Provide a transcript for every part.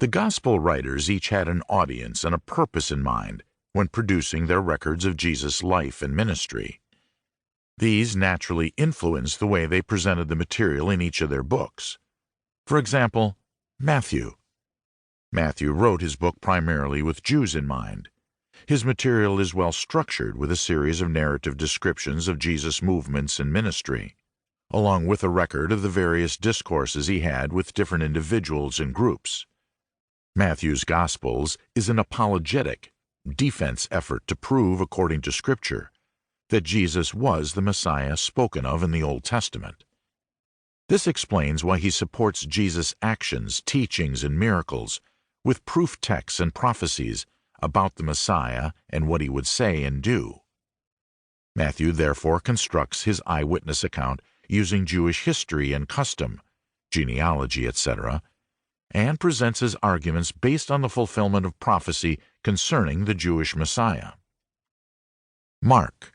The Gospel writers each had an audience and a purpose in mind when producing their records of Jesus' life and ministry. These naturally influenced the way they presented the material in each of their books. For example, Matthew. Matthew wrote his book primarily with Jews in mind. His material is well structured with a series of narrative descriptions of Jesus' movements and ministry, along with a record of the various discourses he had with different individuals and groups. Matthew's Gospels is an apologetic, defense effort to prove, according to Scripture, that Jesus was the Messiah spoken of in the Old Testament. This explains why he supports Jesus' actions, teachings, and miracles with proof texts and prophecies about the Messiah and what he would say and do. Matthew therefore constructs his eyewitness account using Jewish history and custom, genealogy, etc., and presents his arguments based on the fulfillment of prophecy concerning the Jewish Messiah. Mark.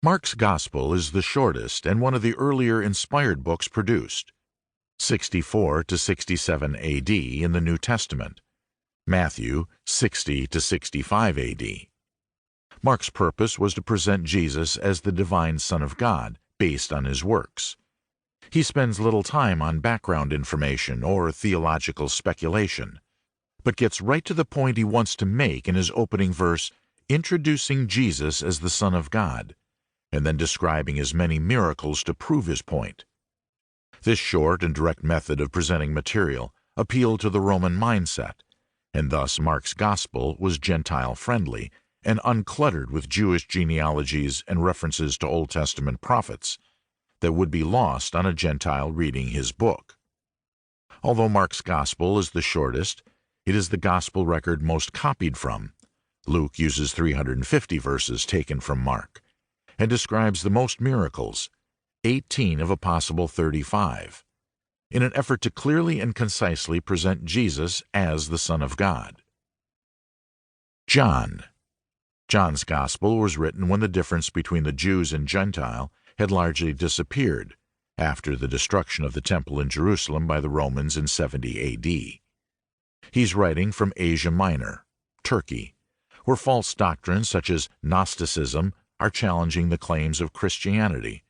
Mark's Gospel is the shortest and one of the earlier inspired books produced, 64 to 67 AD in the New Testament, Matthew 60 to 65 AD. Mark's purpose was to present Jesus as the divine Son of God based on his works. He spends little time on background information or theological speculation, but gets right to the point he wants to make in his opening verse, introducing Jesus as the Son of God, and then describing his many miracles to prove his point. This short and direct method of presenting material appealed to the Roman mindset, and thus Mark's Gospel was Gentile-friendly and uncluttered with Jewish genealogies and references to Old Testament prophets that would be lost on a Gentile reading his book. Although Mark's Gospel is the shortest, it is the Gospel record most copied from. Luke uses 350 verses taken from Mark, and describes the most miracles, 18 of a possible 35, in an effort to clearly and concisely present Jesus as the Son of God. John. John's Gospel was written when the difference between the Jews and Gentile had largely disappeared after the destruction of the Temple in Jerusalem by the Romans in 70 AD. He's writing from Asia Minor, Turkey, where false doctrines such as Gnosticism are challenging the claims of Christianity.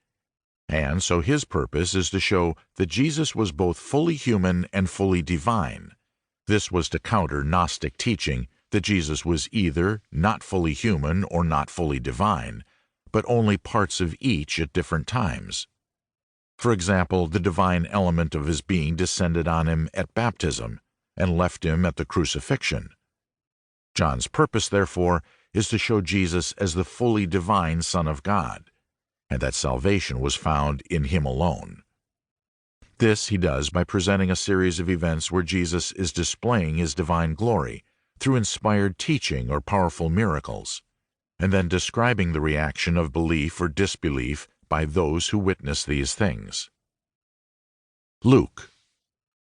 And so his purpose is to show that Jesus was both fully human and fully divine. This was to counter Gnostic teaching that Jesus was either not fully human or not fully divine, but only parts of each at different times. For example, the divine element of his being descended on him at baptism and left him at the crucifixion. John's purpose, therefore, is to show Jesus as the fully divine Son of God, and that salvation was found in him alone. This he does by presenting a series of events where Jesus is displaying his divine glory through inspired teaching or powerful miracles, and then describing the reaction of belief or disbelief by those who witness these things. Luke.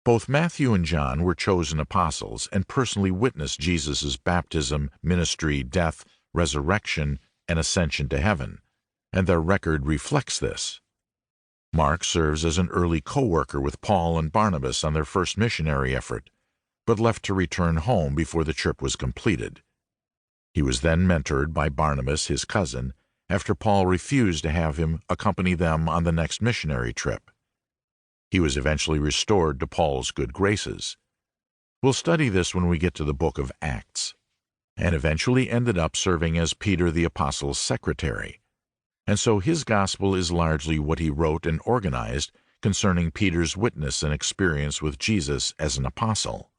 Both Matthew and John were chosen apostles and personally witnessed Jesus' baptism, ministry, death, resurrection, and ascension to heaven, and their record reflects this. Mark serves as an early co-worker with Paul and Barnabas on their first missionary effort, but left to return home before the trip was completed. He was then mentored by Barnabas, his cousin, after Paul refused to have him accompany them on the next missionary trip. He was eventually restored to Paul's good graces. We'll study this when we get to the book of Acts, and eventually ended up serving as Peter the Apostle's secretary. And so his gospel is largely what he wrote and organized concerning Peter's witness and experience with Jesus as an apostle.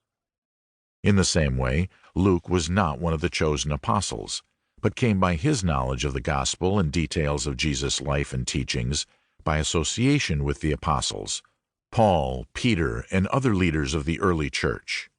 In the same way, Luke was not one of the chosen apostles, but came by his knowledge of the gospel and details of Jesus' life and teachings by association with the apostles, Paul, Peter, and other leaders of the early church.